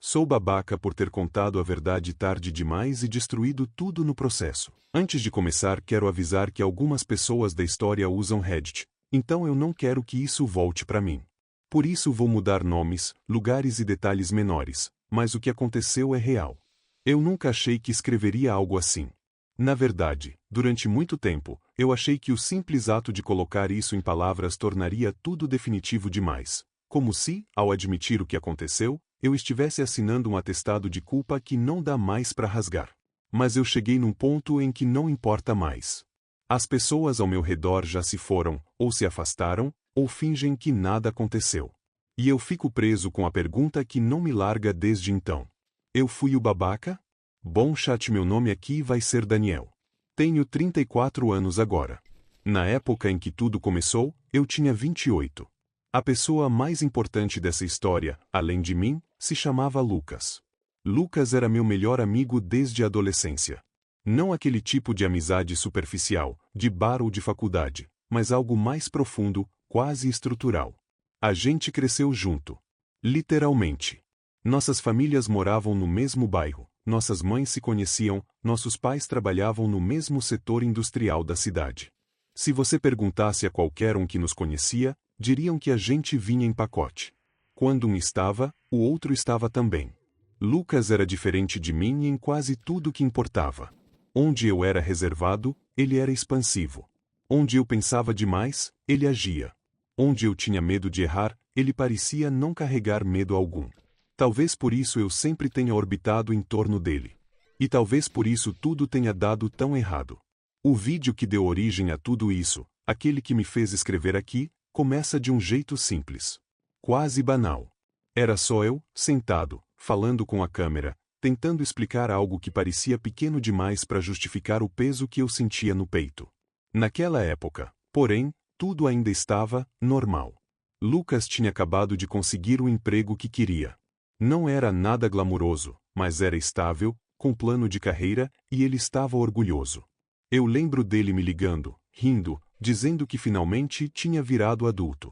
Sou babaca por ter contado a verdade tarde demais e destruído tudo no processo. Antes de começar, quero avisar que algumas pessoas da história usam Reddit, então eu não quero que isso volte para mim. Por isso vou mudar nomes, lugares e detalhes menores, mas o que aconteceu é real. Eu nunca achei que escreveria algo assim. Na verdade, durante muito tempo, eu achei que o simples ato de colocar isso em palavras tornaria tudo definitivo demais. Como se, ao admitir o que aconteceu, eu estivesse assinando um atestado de culpa que não dá mais para rasgar. Mas eu cheguei num ponto em que não importa mais. As pessoas ao meu redor já se foram, ou se afastaram, ou fingem que nada aconteceu. E eu fico preso com a pergunta que não me larga desde então. Eu fui o babaca? Bom chat, meu nome aqui vai ser Daniel. Tenho 34 anos agora. Na época em que tudo começou, eu tinha 28. A pessoa mais importante dessa história, além de mim, se chamava Lucas. Lucas era meu melhor amigo desde a adolescência. Não aquele tipo de amizade superficial, de bar ou de faculdade, mas algo mais profundo, quase estrutural. A gente cresceu junto. Literalmente. Nossas famílias moravam no mesmo bairro, nossas mães se conheciam, nossos pais trabalhavam no mesmo setor industrial da cidade. Se você perguntasse a qualquer um que nos conhecia, diriam que a gente vinha em pacote. Quando um estava, o outro estava também. Lucas era diferente de mim em quase tudo que importava. Onde eu era reservado, ele era expansivo. Onde eu pensava demais, ele agia. Onde eu tinha medo de errar, ele parecia não carregar medo algum. Talvez por isso eu sempre tenha orbitado em torno dele. E talvez por isso tudo tenha dado tão errado. O vídeo que deu origem a tudo isso, aquele que me fez escrever aqui, começa de um jeito simples. Quase banal. Era só eu, sentado, falando com a câmera, tentando explicar algo que parecia pequeno demais para justificar o peso que eu sentia no peito. Naquela época, porém, tudo ainda estava normal. Lucas tinha acabado de conseguir o emprego que queria. Não era nada glamuroso, mas era estável, com plano de carreira, e ele estava orgulhoso. Eu lembro dele me ligando, rindo, dizendo que finalmente tinha virado adulto.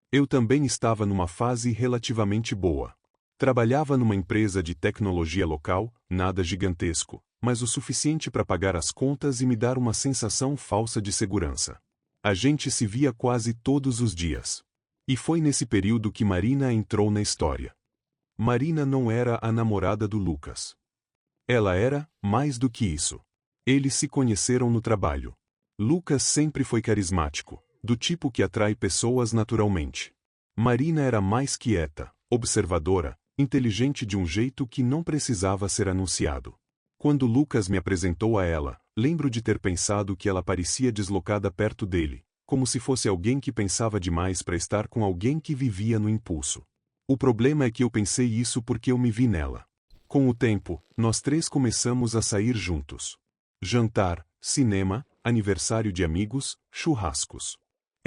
Eu também estava numa fase relativamente boa. Trabalhava numa empresa de tecnologia local, nada gigantesco, mas o suficiente para pagar as contas e me dar uma sensação falsa de segurança. A gente se via quase todos os dias. E foi nesse período que Marina entrou na história. Marina não era a namorada do Lucas. Ela era, mais do que isso. Eles se conheceram no trabalho. Lucas sempre foi carismático, do tipo que atrai pessoas naturalmente. Marina era mais quieta, observadora, inteligente de um jeito que não precisava ser anunciado. Quando Lucas me apresentou a ela, lembro de ter pensado que ela parecia deslocada perto dele, como se fosse alguém que pensava demais para estar com alguém que vivia no impulso. O problema é que eu pensei isso porque eu me vi nela. Com o tempo, nós três começamos a sair juntos. Jantar, cinema, aniversário de amigos, churrascos.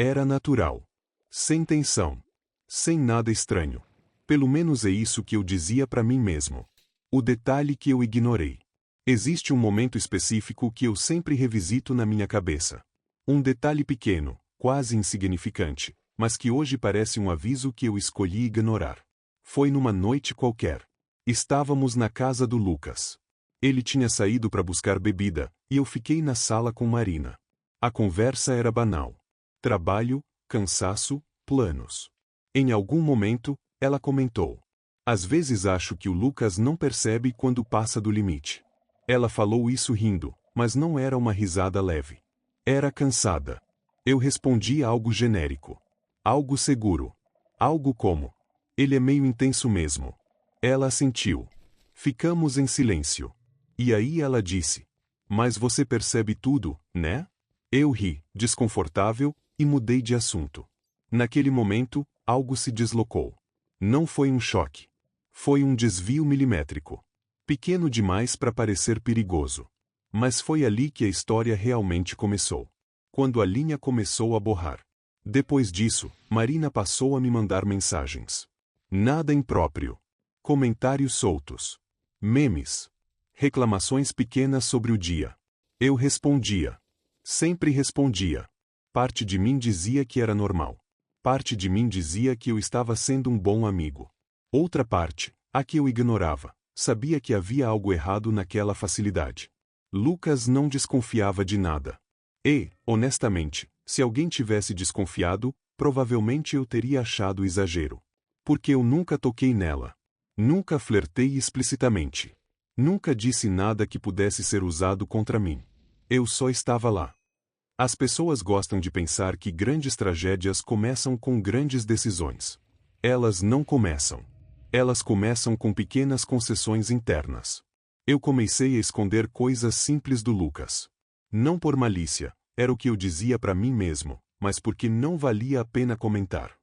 Era natural. Sem tensão. Sem nada estranho. Pelo menos é isso que eu dizia para mim mesmo. O detalhe que eu ignorei. Existe um momento específico que eu sempre revisito na minha cabeça. Um detalhe pequeno, quase insignificante, mas que hoje parece um aviso que eu escolhi ignorar. Foi numa noite qualquer. Estávamos na casa do Lucas. Ele tinha saído para buscar bebida, e eu fiquei na sala com Marina. A conversa era banal. Trabalho, cansaço, planos. Em algum momento, ela comentou: "Às vezes acho que o Lucas não percebe quando passa do limite." Ela falou isso rindo, mas não era uma risada leve. Era cansada. Eu respondi algo genérico. Algo seguro. Algo como: "Ele é meio intenso mesmo." Ela assentiu. Ficamos em silêncio. E aí ela disse: "Mas você percebe tudo, né?" Eu ri, desconfortável, e mudei de assunto. Naquele momento, algo se deslocou. Não foi um choque. Foi um desvio milimétrico. Pequeno demais para parecer perigoso. Mas foi ali que a história realmente começou. Quando a linha começou a borrar. Depois disso, Marina passou a me mandar mensagens. Nada impróprio. Comentários soltos. Memes. Reclamações pequenas sobre o dia. Eu respondia. Sempre respondia. Parte de mim dizia que era normal. Parte de mim dizia que eu estava sendo um bom amigo. Outra parte, A que eu ignorava. Sabia que havia algo errado naquela facilidade. Lucas não desconfiava de nada. E, honestamente, se alguém tivesse desconfiado, provavelmente eu teria achado exagero. Porque eu nunca toquei nela. Nunca flertei explicitamente. Nunca disse nada que pudesse ser usado contra mim. Eu só estava lá. As pessoas gostam de pensar que grandes tragédias começam com grandes decisões. Elas não começam. Elas começam com pequenas concessões internas. Eu comecei a esconder coisas simples do Lucas. Não por malícia, era o que eu dizia para mim mesmo, mas porque não valia a pena comentar.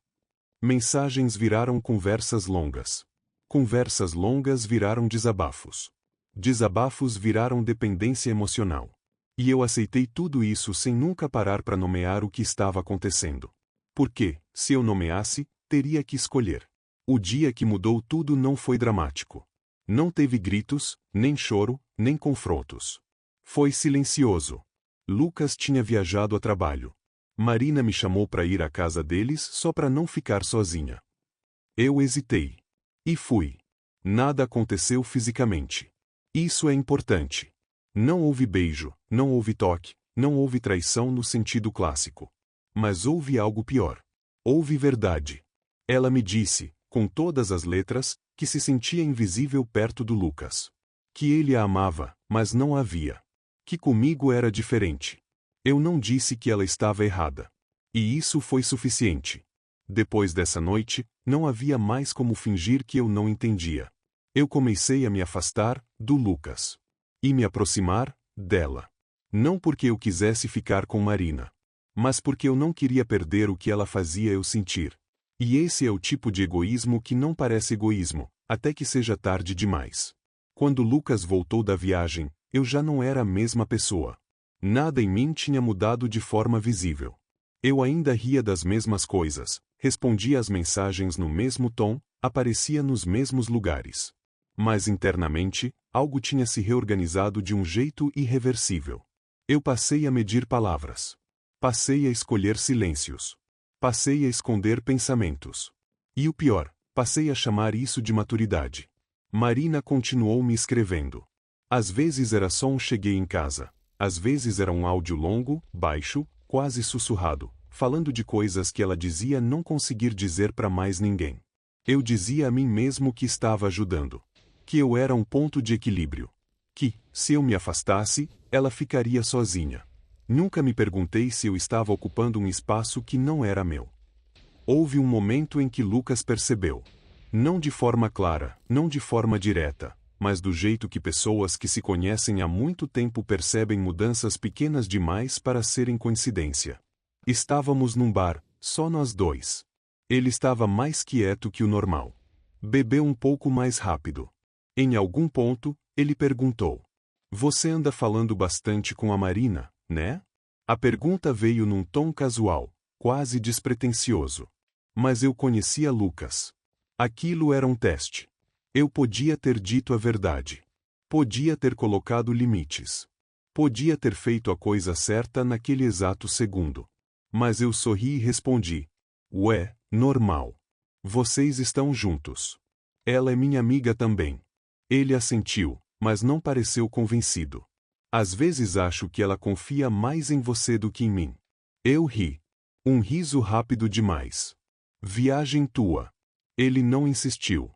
Mensagens viraram conversas longas. Conversas longas viraram desabafos. Desabafos viraram dependência emocional. E eu aceitei tudo isso sem nunca parar para nomear o que estava acontecendo. Porque, se eu nomeasse, teria que escolher. O dia que mudou tudo não foi dramático. Não teve gritos, nem choro, nem confrontos. Foi silencioso. Lucas tinha viajado a trabalho. Marina me chamou para ir à casa deles só para não ficar sozinha. Eu hesitei. E fui. Nada aconteceu fisicamente. Isso é importante. Não houve beijo, não houve toque, não houve traição no sentido clássico. Mas houve algo pior. Houve verdade. Ela me disse, com todas as letras, que se sentia invisível perto do Lucas. Que ele a amava, mas não a via. Que comigo era diferente. Eu não disse que ela estava errada. E isso foi suficiente. Depois dessa noite, não havia mais como fingir que eu não entendia. Eu comecei a me afastar do Lucas. E me aproximar dela. Não porque eu quisesse ficar com Marina. Mas porque eu não queria perder o que ela fazia eu sentir. E esse é o tipo de egoísmo que não parece egoísmo, até que seja tarde demais. Quando Lucas voltou da viagem, eu já não era a mesma pessoa. Nada em mim tinha mudado de forma visível. Eu ainda ria das mesmas coisas, respondia às mensagens no mesmo tom, aparecia nos mesmos lugares. Mas internamente, algo tinha se reorganizado de um jeito irreversível. Eu passei a medir palavras. Passei a escolher silêncios. Passei a esconder pensamentos. E o pior, passei a chamar isso de maturidade. Marina continuou me escrevendo. Às vezes era só um cheguei em casa. Às vezes era um áudio longo, baixo, quase sussurrado, falando de coisas que ela dizia não conseguir dizer para mais ninguém. Eu dizia a mim mesmo que estava ajudando. Que eu era um ponto de equilíbrio. Que, se eu me afastasse, ela ficaria sozinha. Nunca me perguntei se eu estava ocupando um espaço que não era meu. Houve um momento em que Lucas percebeu. Não de forma clara, não de forma direta, mas do jeito que pessoas que se conhecem há muito tempo percebem mudanças pequenas demais para serem coincidência. Estávamos num bar, só nós dois. Ele estava mais quieto que o normal. Bebeu um pouco mais rápido. Em algum ponto, ele perguntou: "Você anda falando bastante com a Marina, né?" A pergunta veio num tom casual, quase despretensioso. Mas eu conhecia Lucas. Aquilo era um teste. Eu podia ter dito a verdade. Podia ter colocado limites. Podia ter feito a coisa certa naquele exato segundo. Mas eu sorri e respondi: "Ué, normal. Vocês estão juntos. Ela é minha amiga também." Ele assentiu, mas não pareceu convencido. "Às vezes acho que ela confia mais em você do que em mim." Eu ri. Um riso rápido demais. "Viagem tua." Ele não insistiu.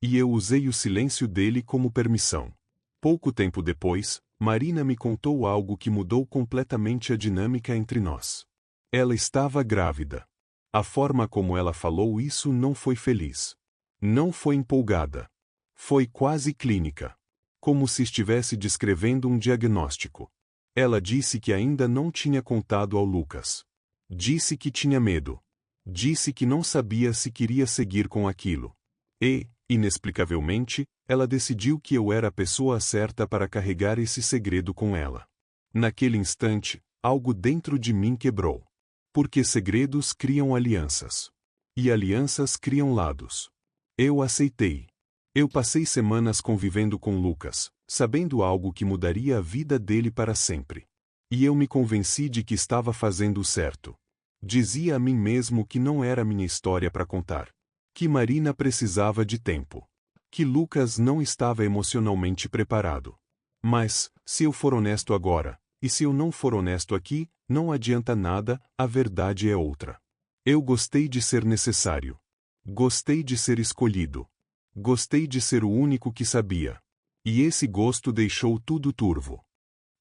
E eu usei o silêncio dele como permissão. Pouco tempo depois, Marina me contou algo que mudou completamente a dinâmica entre nós. Ela estava grávida. A forma como ela falou isso não foi feliz. Não foi empolgada. Foi quase clínica. Como se estivesse descrevendo um diagnóstico. Ela disse que ainda não tinha contado ao Lucas. Disse que tinha medo. Disse que não sabia se queria seguir com aquilo. E, inexplicavelmente, ela decidiu que eu era a pessoa certa para carregar esse segredo com ela. Naquele instante, algo dentro de mim quebrou. Porque segredos criam alianças. E alianças criam lados. Eu aceitei. Eu passei semanas convivendo com Lucas, sabendo algo que mudaria a vida dele para sempre. E eu me convenci de que estava fazendo o certo. Dizia a mim mesmo que não era minha história para contar. Que Marina precisava de tempo. Que Lucas não estava emocionalmente preparado. Mas, se eu for honesto agora, e se eu não for honesto aqui, não adianta nada, a verdade é outra. Eu gostei de ser necessário. Gostei de ser escolhido. Gostei de ser o único que sabia. E esse gosto deixou tudo turvo.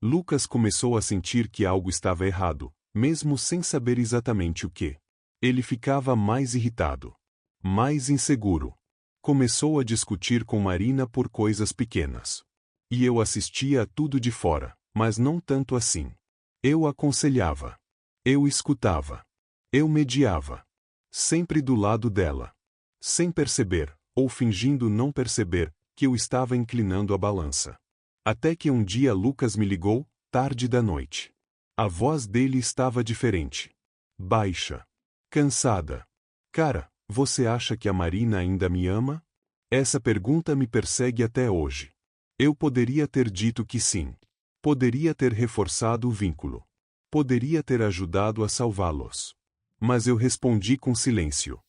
Lucas começou a sentir que algo estava errado, mesmo sem saber exatamente o que. Ele ficava mais irritado. Mais inseguro. Começou a discutir com Marina por coisas pequenas. E eu assistia a tudo de fora, mas não tanto assim. Eu aconselhava. Eu escutava. Eu mediava. Sempre do lado dela. Sem perceber, ou fingindo não perceber, que eu estava inclinando a balança. Até que um dia Lucas me ligou, tarde da noite. A voz dele estava diferente. Baixa. Cansada. Cara, você acha que a Marina ainda me ama? Essa pergunta me persegue até hoje. Eu poderia ter dito que sim. Poderia ter reforçado o vínculo. Poderia ter ajudado a salvá-los. Mas eu respondi com silêncio.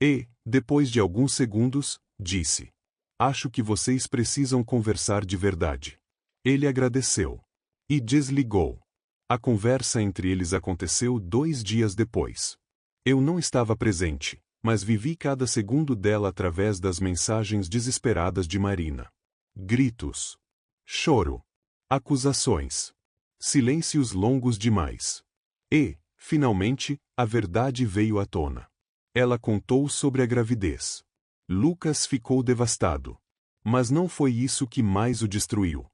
E, depois de alguns segundos, disse: acho que vocês precisam conversar de verdade. Ele agradeceu. E desligou. A conversa entre eles aconteceu 2 dias depois. Eu não estava presente, mas vivi cada segundo dela através das mensagens desesperadas de Marina. Gritos. Choro. Acusações. Silêncios longos demais. E, finalmente, a verdade veio à tona. Ela contou sobre a gravidez. Lucas ficou devastado. Mas não foi isso que mais o destruiu.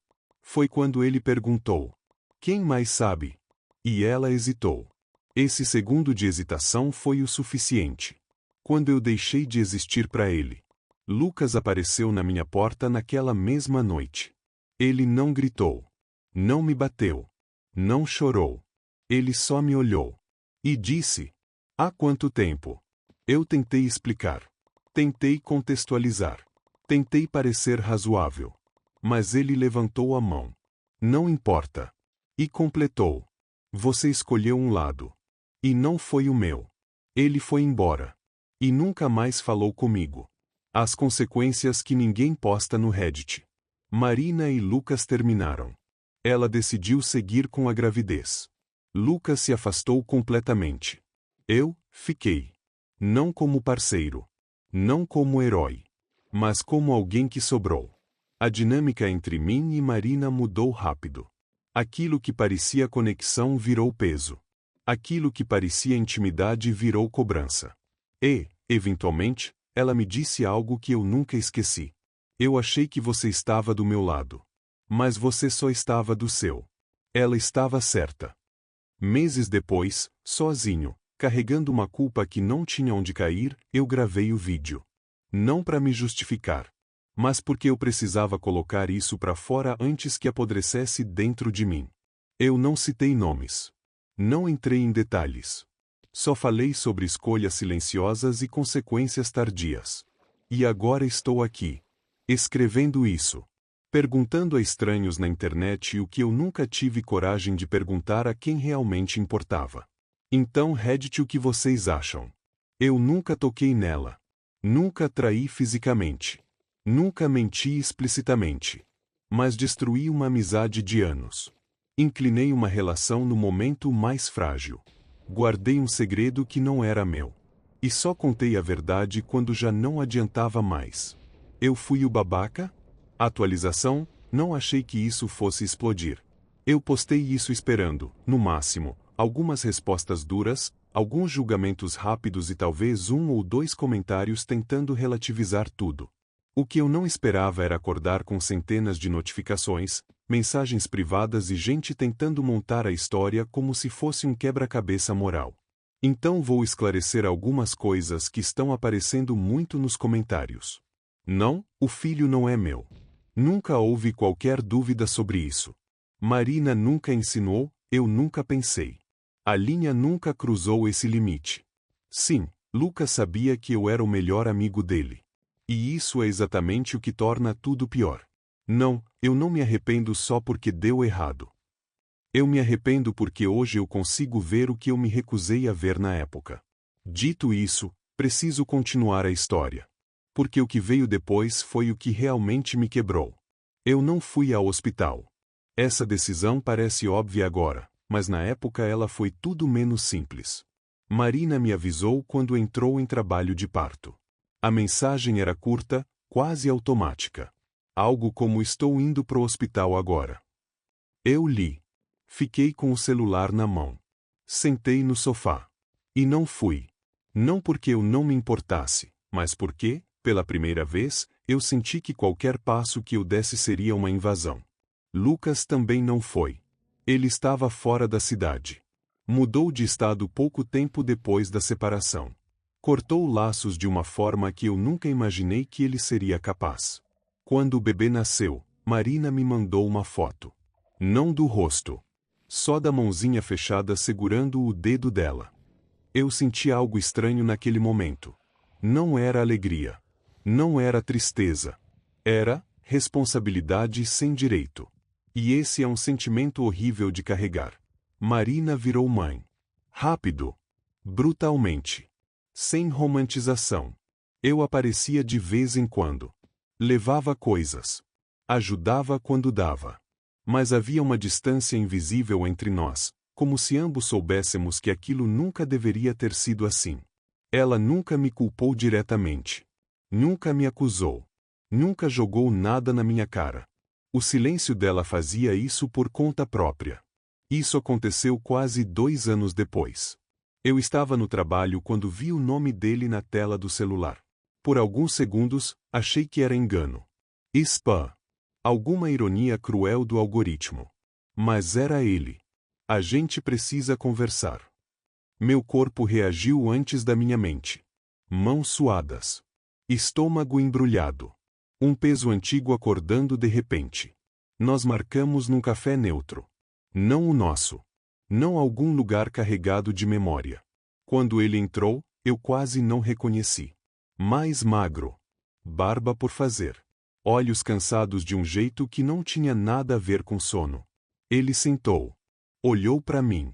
Foi quando ele perguntou: quem mais sabe? E ela hesitou. Esse segundo de hesitação foi o suficiente. Quando eu deixei de existir para ele, Lucas apareceu na minha porta naquela mesma noite. Ele não gritou. Não me bateu. Não chorou. Ele só me olhou. E disse: há quanto tempo? Eu tentei explicar. Tentei contextualizar. Tentei parecer razoável. Mas ele levantou a mão. Não importa. E completou: você escolheu um lado. E não foi o meu. Ele foi embora. E nunca mais falou comigo. As consequências que ninguém posta no Reddit. Marina e Lucas terminaram. Ela decidiu seguir com a gravidez. Lucas se afastou completamente. Eu fiquei. Não como parceiro. Não como herói. Mas como alguém que sobrou. A dinâmica entre mim e Marina mudou rápido. Aquilo que parecia conexão virou peso. Aquilo que parecia intimidade virou cobrança. E, eventualmente, ela me disse algo que eu nunca esqueci. Eu achei que você estava do meu lado. Mas você só estava do seu. Ela estava certa. Meses depois, sozinho, carregando uma culpa que não tinha onde cair, eu gravei o vídeo. Não para me justificar, mas porque eu precisava colocar isso para fora antes que apodrecesse dentro de mim. Eu não citei nomes. Não entrei em detalhes. Só falei sobre escolhas silenciosas e consequências tardias. E agora estou aqui, escrevendo isso. Perguntando a estranhos na internet o que eu nunca tive coragem de perguntar a quem realmente importava. Então Reddit, o que vocês acham? Eu nunca toquei nela. Nunca traí fisicamente. Nunca menti explicitamente. Mas destruí uma amizade de anos. Inclinei uma relação no momento mais frágil. Guardei um segredo que não era meu. E só contei a verdade quando já não adiantava mais. Eu fui o babaca? Atualização, não achei que isso fosse explodir. Eu postei isso esperando, no máximo, algumas respostas duras, alguns julgamentos rápidos e talvez 1 ou 2 comentários tentando relativizar tudo. O que eu não esperava era acordar com centenas de notificações, mensagens privadas e gente tentando montar a história como se fosse um quebra-cabeça moral. Então vou esclarecer algumas coisas que estão aparecendo muito nos comentários. Não, o filho não é meu. Nunca houve qualquer dúvida sobre isso. Marina nunca ensinou, eu nunca pensei. A linha nunca cruzou esse limite. Sim, Lucas sabia que eu era o melhor amigo dele. E isso é exatamente o que torna tudo pior. Não, eu não me arrependo só porque deu errado. Eu me arrependo porque hoje eu consigo ver o que eu me recusei a ver na época. Dito isso, preciso continuar a história. Porque o que veio depois foi o que realmente me quebrou. Eu não fui ao hospital. Essa decisão parece óbvia agora, mas na época ela foi tudo menos simples. Marina me avisou quando entrou em trabalho de parto. A mensagem era curta, quase automática. Algo como: estou indo pro hospital agora. Eu li. Fiquei com o celular na mão. Sentei no sofá. E não fui. Não porque eu não me importasse, mas porque, pela primeira vez, eu senti que qualquer passo que eu desse seria uma invasão. Lucas também não foi. Ele estava fora da cidade. Mudou de estado pouco tempo depois da separação. Cortou laços de uma forma que eu nunca imaginei que ele seria capaz. Quando o bebê nasceu, Marina me mandou uma foto. Não do rosto. Só da mãozinha fechada segurando o dedo dela. Eu senti algo estranho naquele momento. Não era alegria. Não era tristeza. Era responsabilidade sem direito. E esse é um sentimento horrível de carregar. Marina virou mãe. Rápido. Brutalmente. Sem romantização. Eu aparecia de vez em quando. Levava coisas. Ajudava quando dava. Mas havia uma distância invisível entre nós, como se ambos soubéssemos que aquilo nunca deveria ter sido assim. Ela nunca me culpou diretamente. Nunca me acusou. Nunca jogou nada na minha cara. O silêncio dela fazia isso por conta própria. Isso aconteceu quase 2 anos depois. Eu estava no trabalho quando vi o nome dele na tela do celular. Por alguns segundos, achei que era engano. Spam. Alguma ironia cruel do algoritmo. Mas era ele. A gente precisa conversar. Meu corpo reagiu antes da minha mente. Mãos suadas. Estômago embrulhado. Um peso antigo acordando de repente. Nós marcamos num café neutro. Não o nosso. Não algum lugar carregado de memória. Quando ele entrou, eu quase não reconheci. Mais magro. Barba por fazer. Olhos cansados de um jeito que não tinha nada a ver com sono. Ele sentou. Olhou para mim.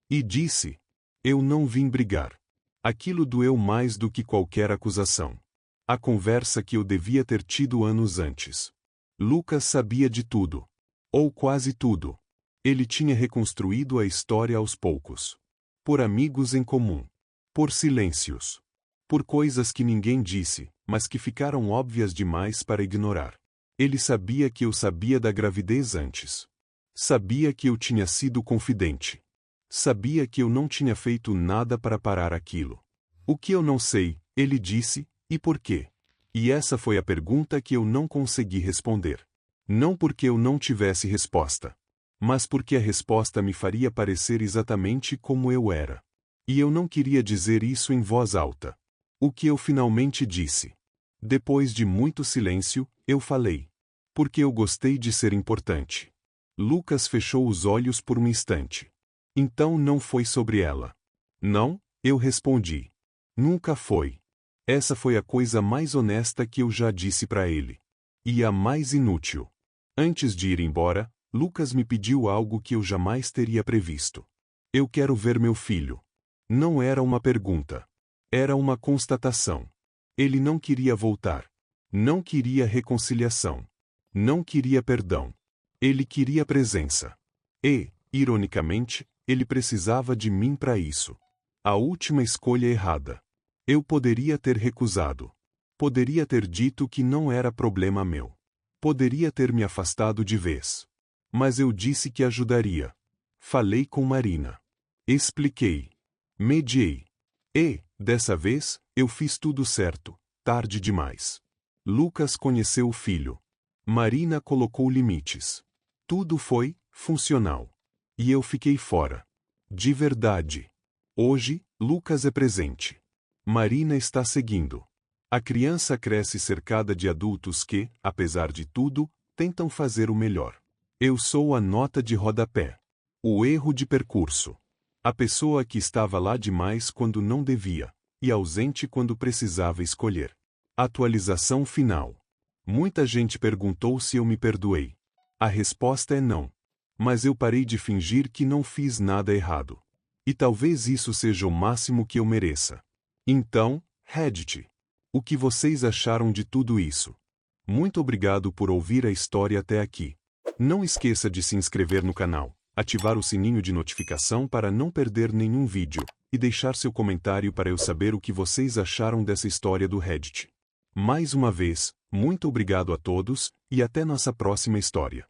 E disse: eu não vim brigar. Aquilo doeu mais do que qualquer acusação. A conversa que eu devia ter tido anos antes. Lucas sabia de tudo. Ou quase tudo. Ele tinha reconstruído a história aos poucos. Por amigos em comum. Por silêncios. Por coisas que ninguém disse, mas que ficaram óbvias demais para ignorar. Ele sabia que eu sabia da gravidez antes. Sabia que eu tinha sido confidente. Sabia que eu não tinha feito nada para parar aquilo. O que eu não sei, ele disse, e por quê? E essa foi a pergunta que eu não consegui responder. Não porque eu não tivesse resposta. Mas porque a resposta me faria parecer exatamente como eu era. E eu não queria dizer isso em voz alta. O que eu finalmente disse. Depois de muito silêncio, eu falei. Porque eu gostei de ser importante. Lucas fechou os olhos por um instante. Então não foi sobre ela. Não, eu respondi. Nunca foi. Essa foi a coisa mais honesta que eu já disse para ele. E a mais inútil. Antes de ir embora, Lucas me pediu algo que eu jamais teria previsto. Eu quero ver meu filho. Não era uma pergunta. Era uma constatação. Ele não queria voltar. Não queria reconciliação. Não queria perdão. Ele queria presença. E, ironicamente, ele precisava de mim para isso. A última escolha errada. Eu poderia ter recusado. Poderia ter dito que não era problema meu. Poderia ter me afastado de vez. Mas eu disse que ajudaria. Falei com Marina. Expliquei. Mediei. E, dessa vez, eu fiz tudo certo, tarde demais. Lucas conheceu o filho. Marina colocou limites. Tudo foi funcional. E eu fiquei fora. De verdade. Hoje, Lucas é presente. Marina está seguindo. A criança cresce cercada de adultos que, apesar de tudo, tentam fazer o melhor. Eu sou a nota de rodapé. O erro de percurso. A pessoa que estava lá demais quando não devia, e ausente quando precisava escolher. Atualização final. Muita gente perguntou se eu me perdoei. A resposta é não. Mas eu parei de fingir que não fiz nada errado. E talvez isso seja o máximo que eu mereça. Então, Reddit. O que vocês acharam de tudo isso? Muito obrigado por ouvir a história até aqui. Não esqueça de se inscrever no canal, ativar o sininho de notificação para não perder nenhum vídeo, e deixar seu comentário para eu saber o que vocês acharam dessa história do Reddit. Mais uma vez, muito obrigado a todos, e até nossa próxima história.